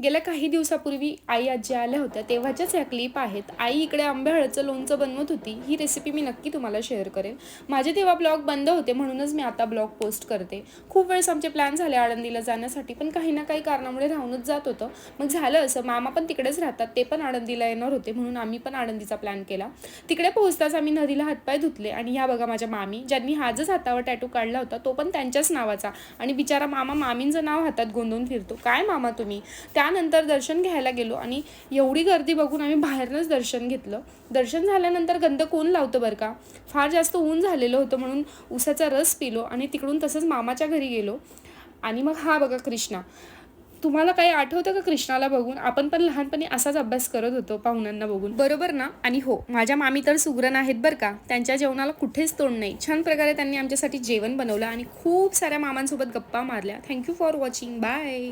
गेल्या काही दिवसापूर्वी आई आजी आल्या होत्या तेव्हाच्याच ह्या क्लिप आहेत. आई इकडे आंबे हळदचं लोणचं बनवत होती. ही रेसिपी मी नक्की तुम्हाला शेअर करेन. माझे तेव्हा ब्लॉग बंद होते म्हणूनच मी आता ब्लॉग पोस्ट करते. खूप वेळेस आमचे प्लॅन झाले आळंदीला जाण्यासाठी, पण काही ना काही कारणामुळे राहूनच जात होतं. मग झालं असं, मामा पण तिकडेच राहतात, ते पण आळंदीला येणार होते म्हणून आम्ही पण आळंदीचा प्लॅन केला. तिकडे पोहोचताच आम्ही नदीला हातपाय धुतले आणि ह्या बघा माझ्या मामी, ज्यांनी आजच हातावर टॅटू काढला होता तो पण त्यांच्याच नावाचा, आणि बिचारा मामा मामींचं नाव हातात गोंधून फिरतो. काय मामा तुम्ही. त्यानंतर दर्शन घ्यायला गेलो आणि एवढी गर्दी बघून आम्ही बाहेरनंच दर्शन घेतलं. दर्शन झाल्यानंतर गंध कोण लावतं बरं का. फार जास्त ऊन झालेलं होतं म्हणून उसाचा रस पिलो आणि तिकडून तसंच मामाच्या घरी गेलो. आणि मग हा बघा कृष्णा. तुम्हाला काही आठवतं का कृष्णाला बघून. आपण पण लहानपणी असाच अभ्यास करत होतो पाहुण्यांना बघून, बरोबर ना. आणि हो, माझ्या मामी तर सुगरण आहेत बरं का. त्यांच्या जेवणाला कुठेच तोड नाही. छान प्रकारे त्यांनी आमच्यासाठी जेवण बनवलं आणि खूप साऱ्या मामांसोबत गप्पा मारल्या. Thank you for watching. बाय.